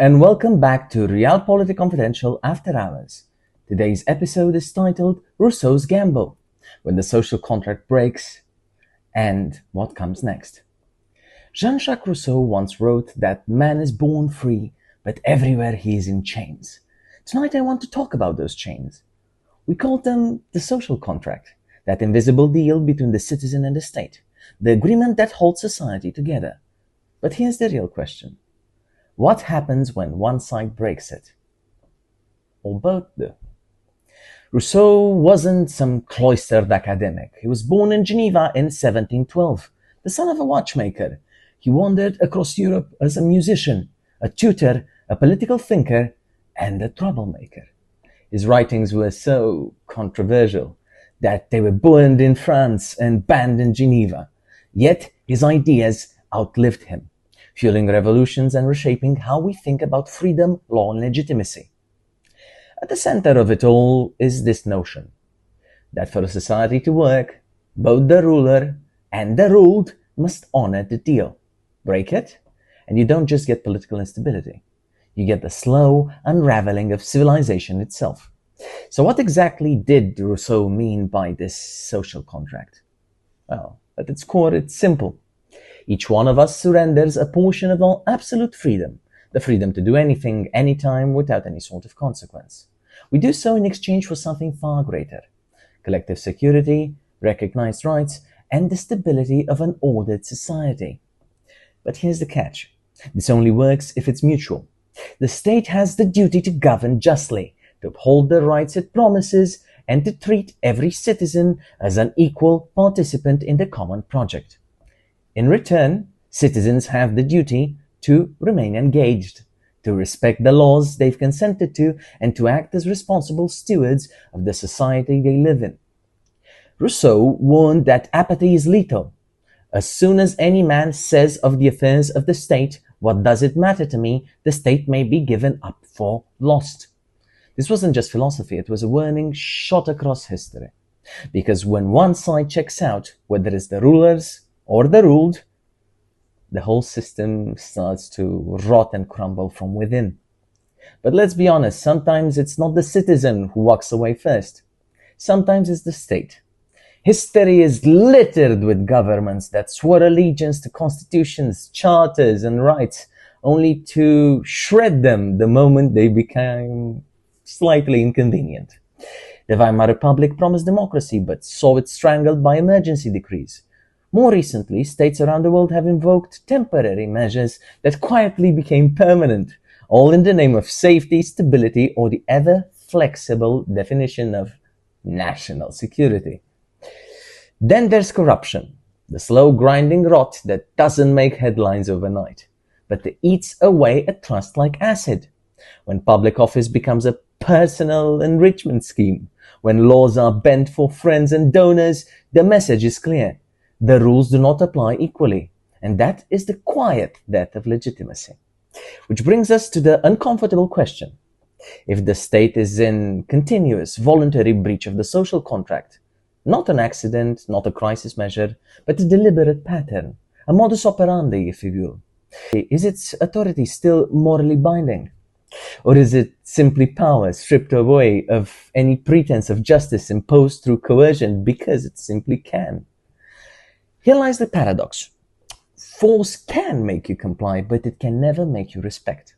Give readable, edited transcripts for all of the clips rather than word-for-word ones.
and welcome back to Realpolitik Confidential Afterhours. Today's episode is titled Rousseau's Gamble, When the Social Contract Breaks, and What Comes Next. Jean-Jacques Rousseau once wrote that man is born free, but everywhere he is in chains. Tonight I want to talk about those chains. We call them the social contract, that invisible deal between the citizen and the state, the agreement that holds society together. But here's the real question. What happens when one side breaks it? Or both do. Rousseau wasn't some cloistered academic. He was born in Geneva in 1712, the son of a watchmaker. He wandered across Europe as a musician, a tutor, a political thinker, and a troublemaker. His writings were so controversial that they were burned in France and banned in Geneva. Yet his ideas outlived him, fueling revolutions and reshaping how we think about freedom, law, and legitimacy. At the center of it all is this notion that for a society to work, both the ruler and the ruled must honor the deal. Break it, and you don't just get political instability. You get the slow unraveling of civilization itself. So what exactly did Rousseau mean by this social contract? Well, at its core, it's simple. Each one of us surrenders a portion of our absolute freedom, the freedom to do anything, anytime, without any sort of consequence. We do so in exchange for something far greater: collective security, recognized rights, and the stability of an ordered society. But here's the catch. This only works if it's mutual. The state has the duty to govern justly, to uphold the rights it promises, and to treat every citizen as an equal participant in the common project. In return, citizens have the duty to remain engaged, to respect the laws they've consented to, and to act as responsible stewards of the society they live in. Rousseau warned that apathy is lethal. As soon as any man says of the affairs of the state, "What does it matter to me?" the state may be given up for lost. This wasn't just philosophy, it was a warning shot across history. Because when one side checks out, whether it's the rulers or the ruled, the whole system starts to rot and crumble from within. But let's be honest, sometimes it's not the citizen who walks away first. Sometimes it's the state. History is littered with governments that swore allegiance to constitutions, charters, and rights, only to shred them the moment they became slightly inconvenient. The Weimar Republic promised democracy, but saw it strangled by emergency decrees. More recently, states around the world have invoked temporary measures that quietly became permanent, all in the name of safety, stability, or the ever-flexible definition of national security. Then there's corruption, the slow grinding rot that doesn't make headlines overnight, but that eats away at trust like acid. When public office becomes a personal enrichment scheme, when laws are bent for friends and donors, the message is clear. The rules do not apply equally, and that is the quiet death of legitimacy. Which brings us to the uncomfortable question. If the state is in continuous, voluntary breach of the social contract, not an accident, not a crisis measure, but a deliberate pattern, a modus operandi, if you will, is its authority still morally binding? Or is it simply power stripped away of any pretense of justice imposed through coercion because it simply can? Here lies the paradox. Force can make you comply, but it can never make you respect.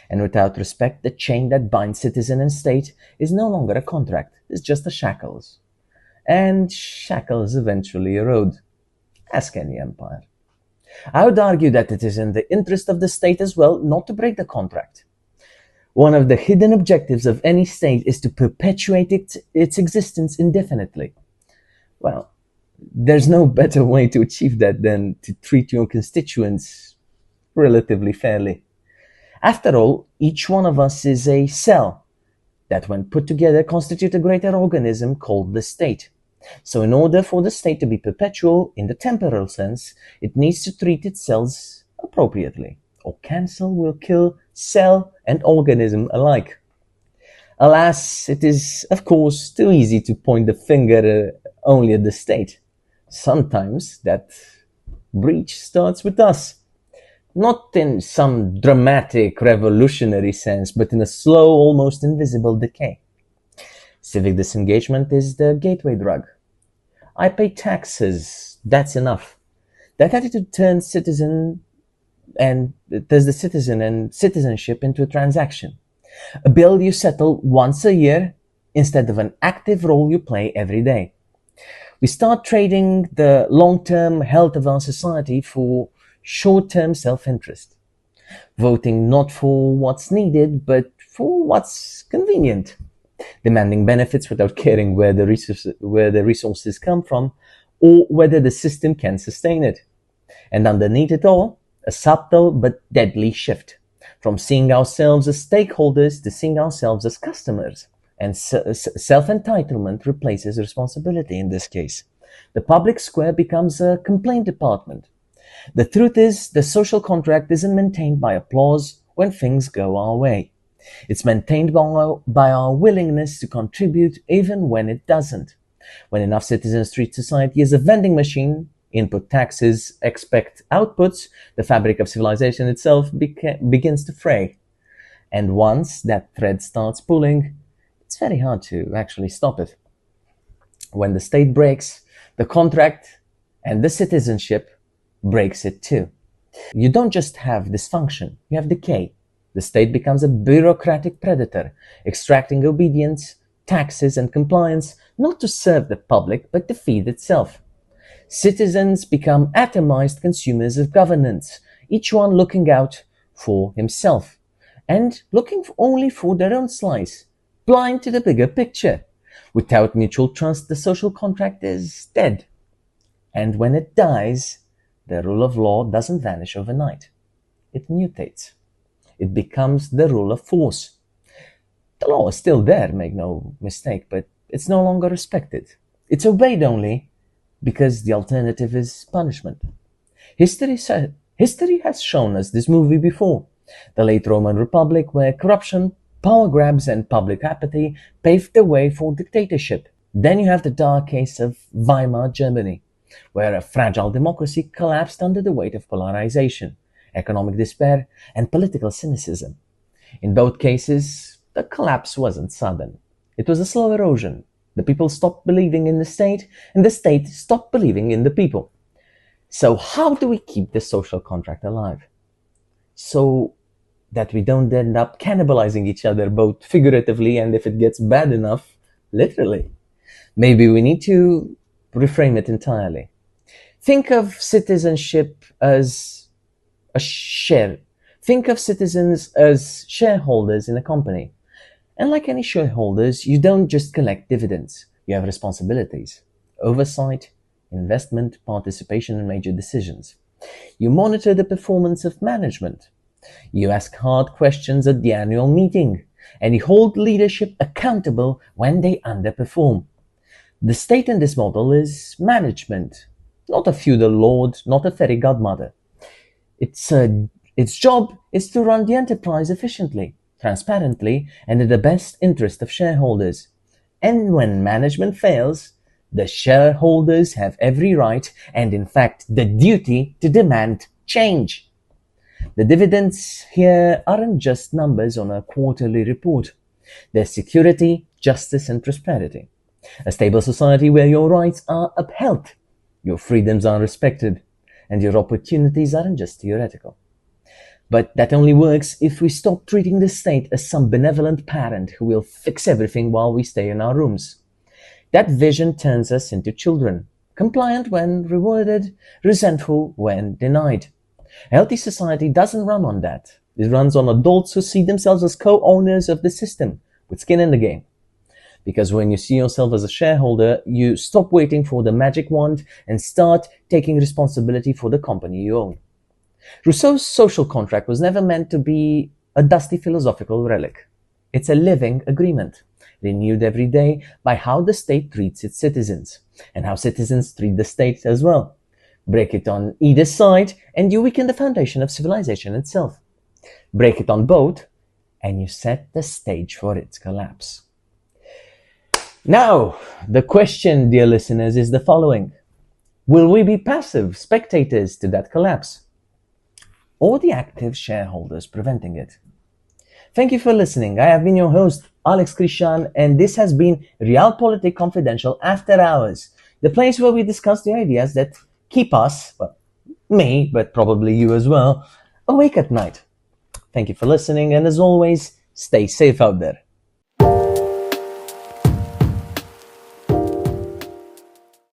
And without respect, the chain that binds citizen and state is no longer a contract, it's just the shackles. And shackles eventually erode. Ask any empire. I would argue that it is in the interest of the state as well not to break the contract. One of the hidden objectives of any state is to perpetuate its existence indefinitely. Well, there's no better way to achieve that than to treat your constituents relatively fairly. After all, each one of us is a cell that, when put together, constitute a greater organism called the state. So in order for the state to be perpetual in the temporal sense, it needs to treat its cells appropriately, or cancel will kill cell and organism alike. Alas, it is, of course, too easy to point the finger only at the state. Sometimes that breach starts with us. not in some dramatic revolutionary sense, but in a slow, almost invisible decay. Civic disengagement is the gateway drug. I pay taxes, that's enough. That attitude turns the citizen and citizenship into a transaction. A bill you settle once a year instead of an active role you play every day. We start trading the long-term health of our society for short-term self-interest, voting not for what's needed, but for what's convenient, demanding benefits without caring where the resources come from or whether the system can sustain it. And underneath it all, a subtle but deadly shift from seeing ourselves as stakeholders to seeing ourselves as customers. And self-entitlement replaces responsibility in this case. The public square becomes a complaint department. The truth is, the social contract isn't maintained by applause when things go our way. It's maintained by our willingness to contribute even when it doesn't. When enough citizens treat society as a vending machine, input taxes, expect outputs, the fabric of civilization itself begins to fray. And once that thread starts pulling, it's very hard to actually stop it. When the state breaks, the contract and the citizenship breaks it too. You don't just have dysfunction, you have decay. The state becomes a bureaucratic predator, extracting obedience, taxes, and compliance not to serve the public but to feed itself. Citizens become atomized consumers of governance, each one looking out for himself and looking only for their own slice, blind to the bigger picture. Without mutual trust, the social contract is dead. And when it dies, the rule of law doesn't vanish overnight. It mutates. It becomes the rule of force. The law is still there, make no mistake, but it's no longer respected. It's obeyed only because the alternative is punishment. History has shown us this movie before. The late Roman Republic, where corruption, power grabs, and public apathy paved the way for dictatorship. Then you have the dark case of Weimar Germany, where a fragile democracy collapsed under the weight of polarization, economic despair, and political cynicism. In both cases, the collapse wasn't sudden. It was a slow erosion. The people stopped believing in the state, and the state stopped believing in the people. So how do we keep the social contract alive? So that we don't end up cannibalizing each other, both figuratively and, if it gets bad enough, literally. Maybe we need to reframe it entirely. Think of citizenship as a share. Think of citizens as shareholders in a company. And like any shareholders, you don't just collect dividends. You have responsibilities, oversight, investment, participation in major decisions. You monitor the performance of management. You ask hard questions at the annual meeting, and you hold leadership accountable when they underperform. The state in this model is management, not a feudal lord, not a fairy godmother. Its job is to run the enterprise efficiently, transparently, and in the best interest of shareholders. And when management fails, the shareholders have every right and, in fact, the duty to demand change. The dividends here aren't just numbers on a quarterly report. They're security, justice, and prosperity. A stable society where your rights are upheld, your freedoms are respected, and your opportunities aren't just theoretical. But that only works if we stop treating the state as some benevolent parent who will fix everything while we stay in our rooms. That vision turns us into children, compliant when rewarded, resentful when denied. A healthy society doesn't run on that. It runs on adults who see themselves as co-owners of the system, with skin in the game. Because when you see yourself as a shareholder, you stop waiting for the magic wand and start taking responsibility for the company you own. Rousseau's social contract was never meant to be a dusty philosophical relic. It's a living agreement, renewed every day by how the state treats its citizens, and how citizens treat the state as well. Break it on either side, and you weaken the foundation of civilization itself. Break it on both, and you set the stage for its collapse. Now, the question, dear listeners, is the following. Will we be passive spectators to that collapse? or the active shareholders preventing it. Thank you for listening. I have been your host, Alex Crișan, and this has been Realpolitik Confidential After Hours, the place where we discuss the ideas that keep us, well, me, but probably you as well, awake at night. Thank you for listening, and as always, stay safe out there.